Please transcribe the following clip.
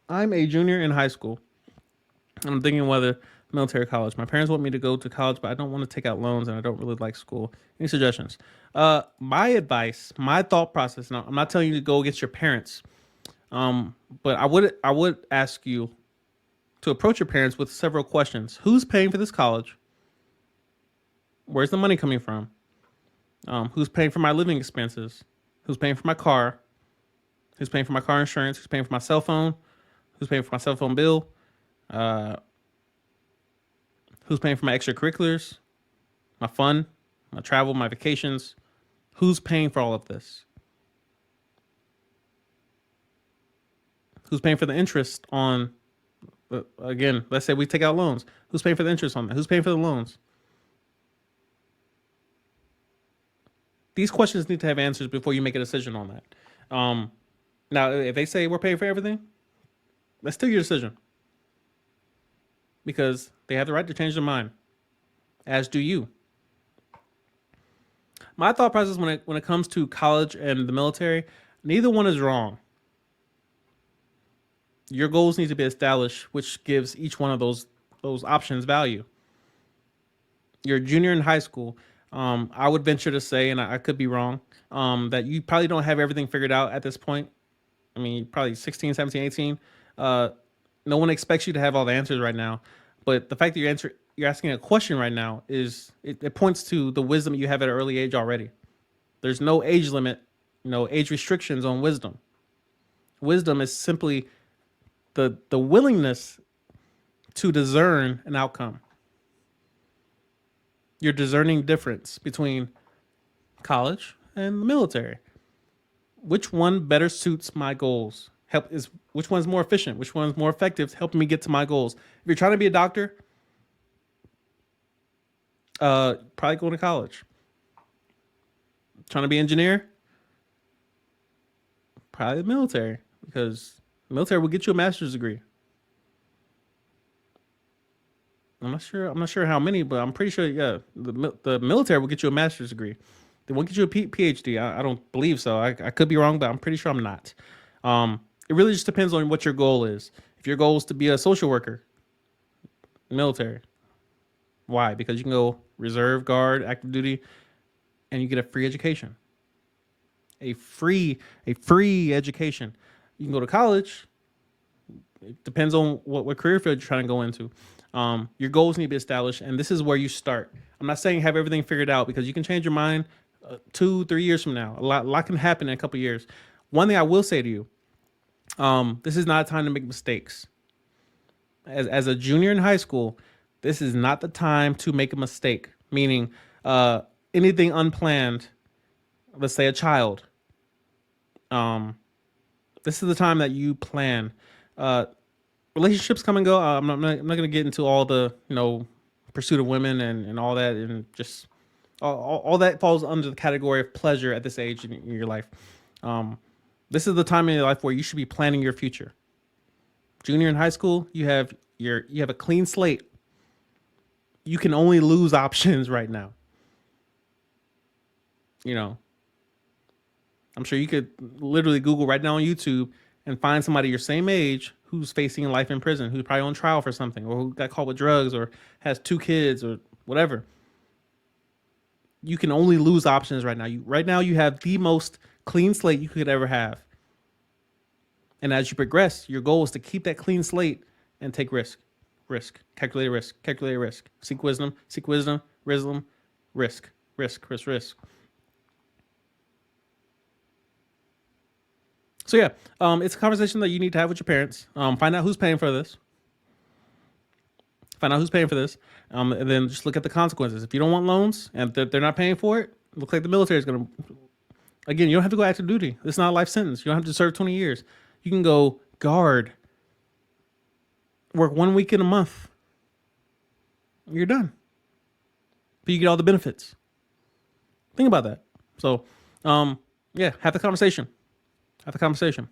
I'm a junior in high school, and I'm thinking whether military college. My parents want me to go to college, but I don't want to take out loans, and I don't really like school. Any suggestions? My advice, my thought process. Now, I'm not telling you to go against your parents, but I would ask you to approach your parents with several questions. Who's paying for this college? Where's the money coming from? Who's paying for my living expenses? Who's paying for my car? Who's paying for my car insurance? Who's paying for my cell phone? Who's paying for my cell phone bill? Uh, who's paying for my extracurriculars, my fun, my travel, my vacations? Who's paying for all of this? Who's paying for the interest on, again, let's say we take out loans. Who's paying for the interest on that? Who's paying for the loans? These questions need to have answers before you make a decision on that. Um, Now, if they say we're paying for everything, that's still your decision because they have the right to change their mind, as do you. My thought process when it comes to college and the military, neither one is wrong. Your goals need to be established, which gives each one of those options value. You're a junior in high school. I would venture to say, and I could be wrong, that you probably don't have everything figured out at this point. I mean, probably 16, 17, 18. Uh, no one expects you to have all the answers right now. But the fact that you're asking a question right now it points to the wisdom you have at an early age already. There's no age limit, no age restrictions on wisdom. Wisdom is simply the willingness to discern an outcome. You're discerning difference between college and the military. Which one better suits my goals? Help is which one's more efficient? Which one's more effective helping me get to my goals? If you're trying to be a doctor, probably going to college. Trying to be an engineer, probably the military because the military will get you a master's degree. I'm not sure. I'm not sure how many, but I'm pretty sure. Yeah, the military will get you a master's degree. They won't get you a PhD. I don't believe so. I could be wrong, but I'm pretty sure I'm not. It really just depends on what your goal is. If your goal is to be a social worker, military. Why? Because you can go reserve, guard, active duty, and you get a free education. A free education. You can go to college. It depends on what career field you're trying to go into. Your goals need to be established, and this is where you start. I'm not saying have everything figured out because you can change your mind 2, 3 years from now. A lot can happen in a couple years. One thing I will say to you, this is not a time to make mistakes. As a junior in high school, this is not the time to make a mistake. Meaning, anything unplanned. Let's say a child. Um, this is the time that you plan. Uh, Relationships come and go. I'm not going to get into all the pursuit of women and all that, and just all that falls under the category of pleasure at this age in your life. Um, this is the time in your life where you should be planning your future. Junior in high school, you have a clean slate. You can only lose options right now. You know, I'm sure you could literally Google right now on YouTube and find somebody your same age who's facing life in prison, who's probably on trial for something, or who got caught with drugs, or has 2 kids, or whatever. You can only lose options right now. Right now you have the most clean slate you could ever have. And as you progress, your goal is to keep that clean slate and take calculate risk, seek wisdom, risk, risk. So yeah, it's a conversation that you need to have with your parents. Find out who's paying for this. Find out who's paying for this, and then just look at the consequences. If you don't want loans and they're not paying for it, look like the military is going to. Again, you don't have to go active duty. It's not a life sentence. You don't have to serve 20 years. You can go guard, work 1 week in a month. You're done. But you get all the benefits. Think about that. So, yeah, have the conversation. Have the conversation.